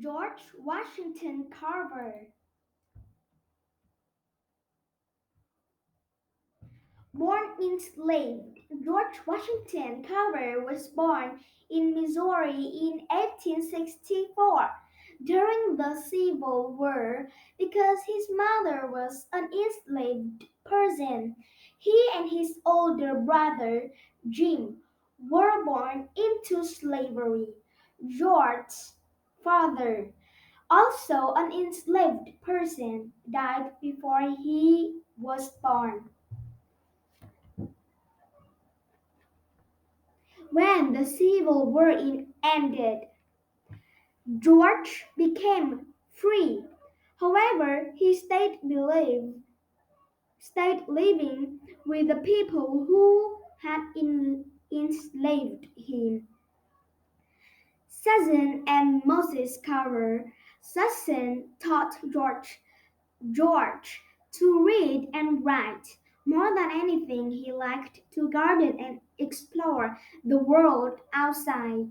George Washington Carver. Born enslaved, George Washington Carver was born in Missouri in 1864 during the Civil War because his mother was an enslaved person. He and his older brother, Jim, were born into slavery. George's father, also an enslaved person, died before he was born. When the Civil War ended, George became free. However, he stayed living with the people who had enslaved him. Susan and Moses Carver. Susan taught George to read and write. More than anything, he liked to garden and explore the world outside.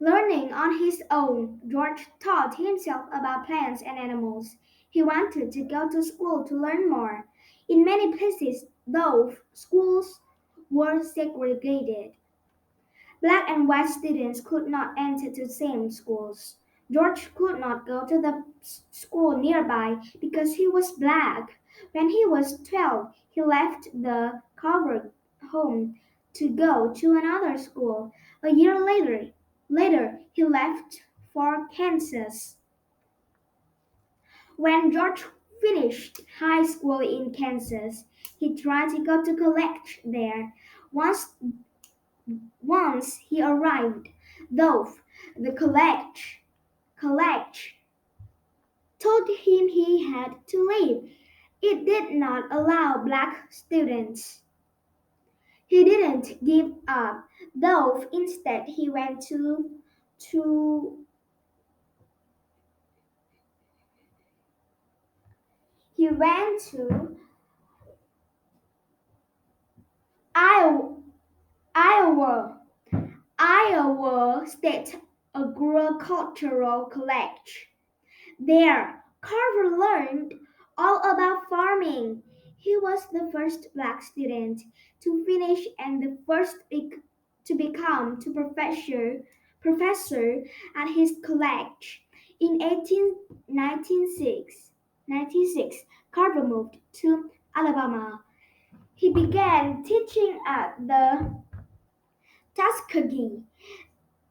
Learning on his own, George taught himself about plants and animals. He wanted to go to school to learn more. In many places, though, schools were segregated. Black and white students could not enter the same schools. George could not go to the school nearby because he was black. When he was 12, he left the Carver home to go to another school. A year later he left for Kansas. When George finished high school in Kansas, he tried to go to college there. Once Once he arrived, though, the college told him he had to leave. It did not allow black students. He didn't give up, though instead to he went to Iowa, Iowa, Iowa State Agricultural College. There, Carver learned all about farming. He was the first black student to finish and the first to become professor at his college. In 1896, Carver moved to Alabama. He began teaching at the Tuskegee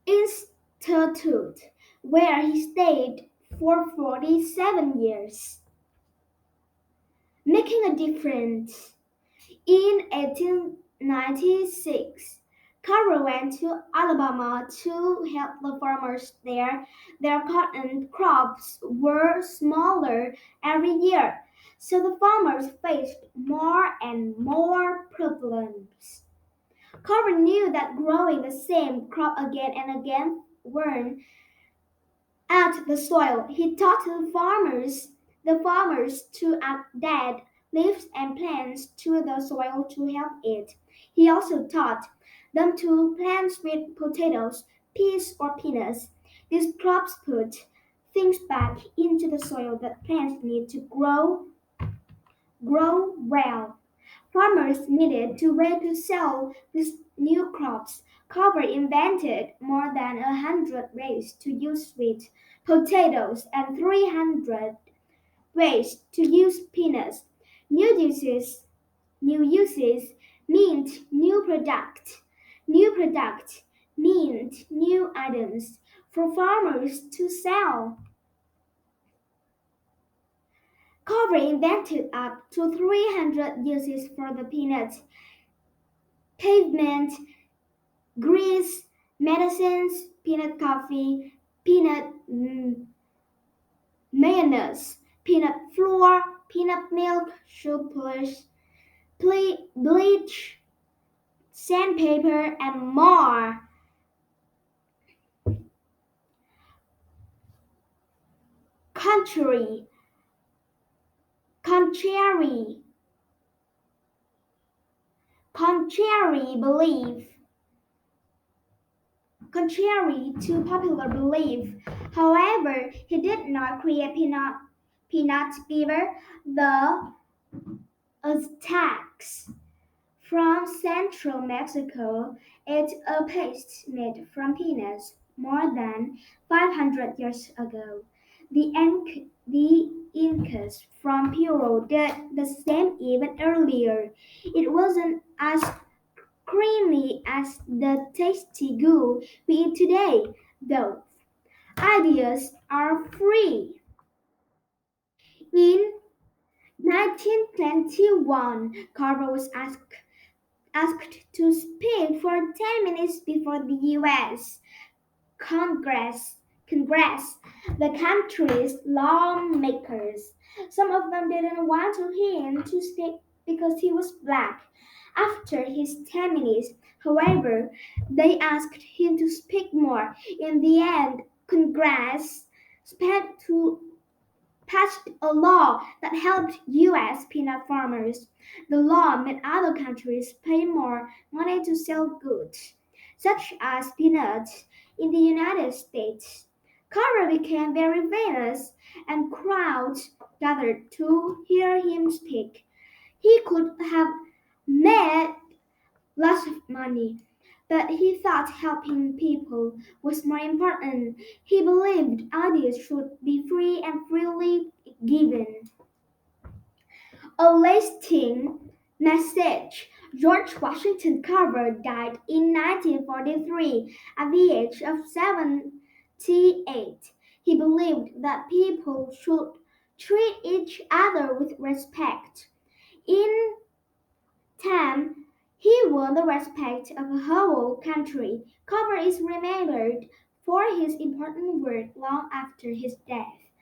Institute, where he stayed for 47 years, making a difference. In 1896, Carver went to Alabama to help the farmers there. Their cotton crops were smaller every year, so the farmers faced more and more problems. Carver knew that growing the same crop again and again weren't at the soil. He taught the farmers to add dead leaves and plants to the soil to help it. He also taught them to plant sweet potatoes, peas, or peanuts. These crops put things back into the soil that plants need to grow well. Farmers needed a way to sell these new crops. Carver invented more than 100 ways to use sweet potatoes and 300 ways to use peanuts. New uses, new uses meant new product. New product meant new items for farmers to sell. Carver invented up to 300 uses for the peanut. Pavement, grease, medicines, peanut coffee, peanut mayonnaise, peanut flour, peanut milk, shoe polish, bleach, sandpaper, and more. Contrary, contrary, contrary belief. contrary to popular belief. However, he did not create peanut fever. The Aztecs from central Mexico ate a paste made from peanuts more than 500 years ago. The Incas from Peru did the same even earlier. It wasn't as creamy as the tasty goo we eat today, though. Ideas are free. In 1921, Carver was asked to speak for 10 minutes before the US Congress, the country's lawmakers. Some of them didn't want him to speak because he was black. After his 10 minutes, however, they asked him to speak more. In the end, Congress spent to passed a law that helped U.S. peanut farmers. The law made other countries pay more money to sell goods, such as peanuts, in the United States. Carver became very famous, and crowds gathered to hear him speak. He could have made lots of money, but he thought helping people was more important. He believed ideas should be free and freely given. A lasting message. George Washington Carver died in 1943 at the age of 78. He believed that people should treat each other with respect. In time, he won the respect of the whole country. Carver is remembered for his important work long after his death.